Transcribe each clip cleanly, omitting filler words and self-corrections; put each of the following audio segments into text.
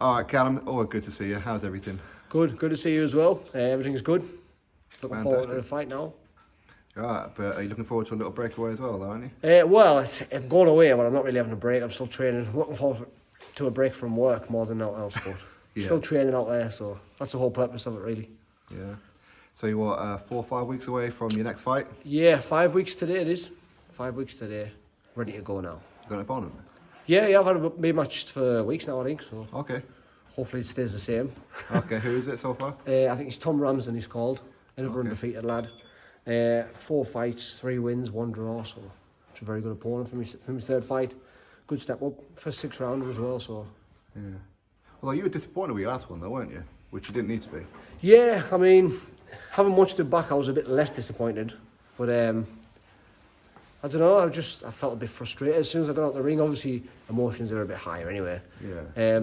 All right, Callum. Always good to see you. How's everything? Good to see you as well. Everything's good. Looking forward to the fight now. All right, but are you looking forward to a little breakaway as well, though, aren't you? Well, I'm going away, but I'm not really having a break. I'm still training. I'm looking forward to a break from work more than anything else, but still training out there, so that's the whole purpose of it, really. Yeah. So you're what, 4 or 5 weeks away from your next fight? Yeah, 5 weeks today it is. 5 weeks today. Ready to go now. You got an opponent? Yeah, I've had a big match for weeks now, I think. So okay. Hopefully it stays the same. Okay, who is it so far? I think it's Tom Ramsden he's called. Another undefeated lad. 4 fights, 3 wins, 1 draw, so it's a very good opponent from his third fight. Good step up, first 6 rounder as well, so. Yeah. Well, you were disappointed with your last one though, weren't you? Which you didn't need to be. Yeah, I mean, having watched it back, I was a bit less disappointed. But I don't know, I felt a bit frustrated as soon as I got out the ring. Obviously, emotions are a bit higher anyway. Yeah.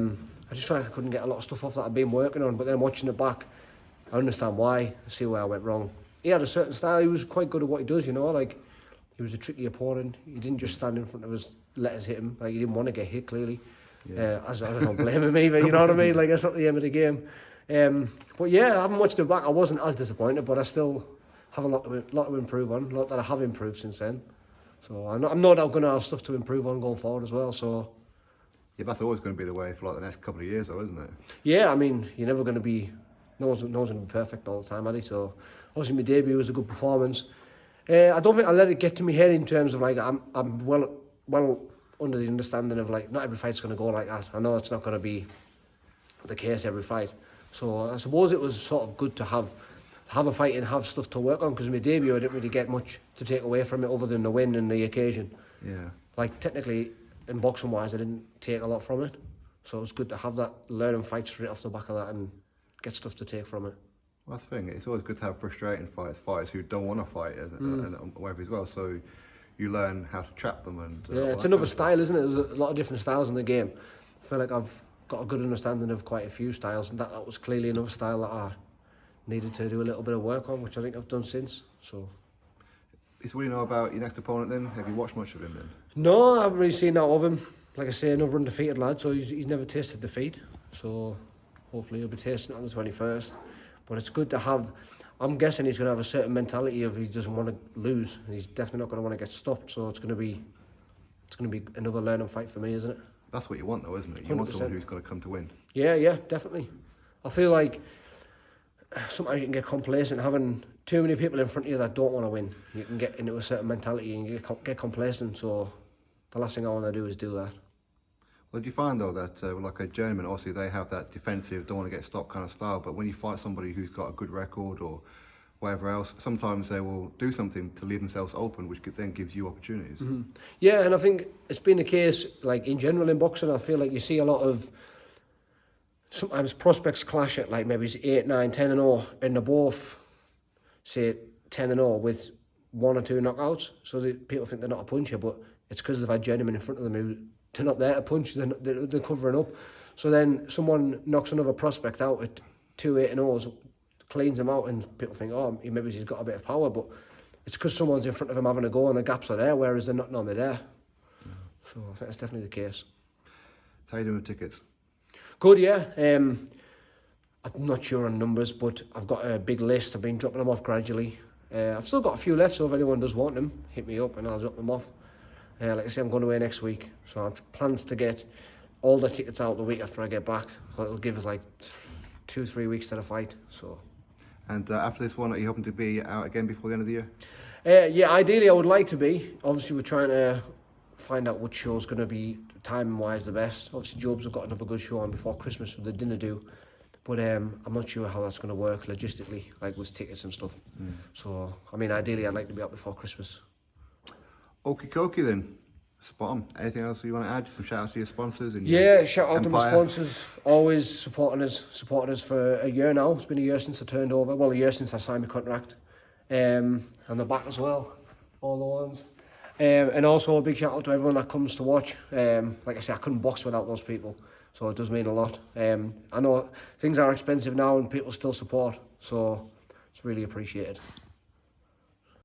I just felt like I couldn't get a lot of stuff off that I'd been working on, but then watching it back, I understand why. I see where I went wrong. He had a certain style. He was quite good at what he does, you know. Like, he was a tricky opponent. He didn't just stand in front of us, let us hit him. Like, he didn't want to get hit, clearly. Yeah. I don't blame him either, you know what I mean? Like, that's not the aim of the game. But yeah, I haven't watched it back. I wasn't as disappointed, but I still have a lot to improve on. A lot that I have improved since then. So I'm no doubt going to have stuff to improve on going forward as well. So yeah, that's always going to be the way for like the next couple of years, though, isn't it? Yeah, I mean, you're never going to be. No one's going to be perfect all the time, are they? So obviously, my debut was a good performance. I don't think I let it get to my head in terms of like I'm well under the understanding of like not every fight's going to go like that. I know it's not going to be the case every fight. So I suppose it was sort of good to have a fight and have stuff to work on, because my debut I didn't really get much to take away from it other than the win and the occasion. Yeah. Like technically, in boxing wise, I didn't take a lot from it. So it was good to have that, learn and fight straight off the back of that and get stuff to take from it. Well, that's the thing, it's always good to have frustrating fighters who don't want to fight and whatever as well. So you learn how to trap them and yeah, it's another style, isn't it? There's a lot of different styles in the game. I feel like I've got a good understanding of quite a few styles, and that was clearly another style that I needed to do a little bit of work on, which I think I've done since. So what do you know about your next opponent then? Have you watched much of him then? No, I haven't really seen that of him. Like I say, another undefeated lad, so he's never tasted defeat. So hopefully he'll be tasting it on the 21st. But it's good to have. I'm guessing he's going to have a certain mentality of he doesn't want to lose, and he's definitely not going to want to get stopped. So it's going to be another learning fight for me, isn't it? That's what you want, though, isn't it? You 100%. Want someone who's going to come to win. Yeah, definitely. I feel like sometimes you can get complacent having too many people in front of you that don't want to win. You can get into a certain mentality and you get complacent. So the last thing I want to do is do that. Well, do you find though that like a journeyman, obviously they have that defensive, don't want to get stopped kind of style, but when you fight somebody who's got a good record or whatever else, sometimes they will do something to leave themselves open, which then gives you opportunities. Mm-hmm. Yeah, and I think it's been the case, like in general in boxing. I feel like you see a lot of, sometimes prospects clash at like maybe 8, 9, 10 and 0, and they're both, say, 10 and 0 with 1 or 2 knockouts. So people think they're not a puncher, but it's because they've had journeymen in front of them who they're not there to punch, they're covering up. So then someone knocks another prospect out at 2 8 and 0s, cleans him out, and people think, oh, maybe he's got a bit of power, but it's because someone's in front of him having a go and the gaps are there, whereas they're not normally there. Yeah. So I think that's definitely the case. How are you doing with tickets? Good, yeah. I'm not sure on numbers, but I've got a big list. I've been dropping them off gradually. I've still got a few left, so if anyone does want them, hit me up and I'll drop them off. Like I say, I'm going away next week, so I have plans to get all the tickets out the week after I get back. So it'll give us like 2-3 weeks to the fight. So. And after this one, are you hoping to be out again before the end of the year? Yeah, ideally I would like to be. Obviously, we're trying to find out which show's going to be timing-wise the best. Obviously, Jobs have got another good show on before Christmas with the dinner do. But I'm not sure how that's going to work logistically, like with tickets and stuff. So, I mean, ideally I'd like to be out before Christmas. Okie dokie then. Spot on. Anything else you want to add? Some shout out to your sponsors and shout out to my sponsors, always supporting us for a year now. It's been a year since I turned over. Well, a year since I signed my contract. And the back as well, all the ones. And also a big shout out to everyone that comes to watch. Like I said, I couldn't box without those people, so it does mean a lot. I know things are expensive now and people still support, so it's really appreciated.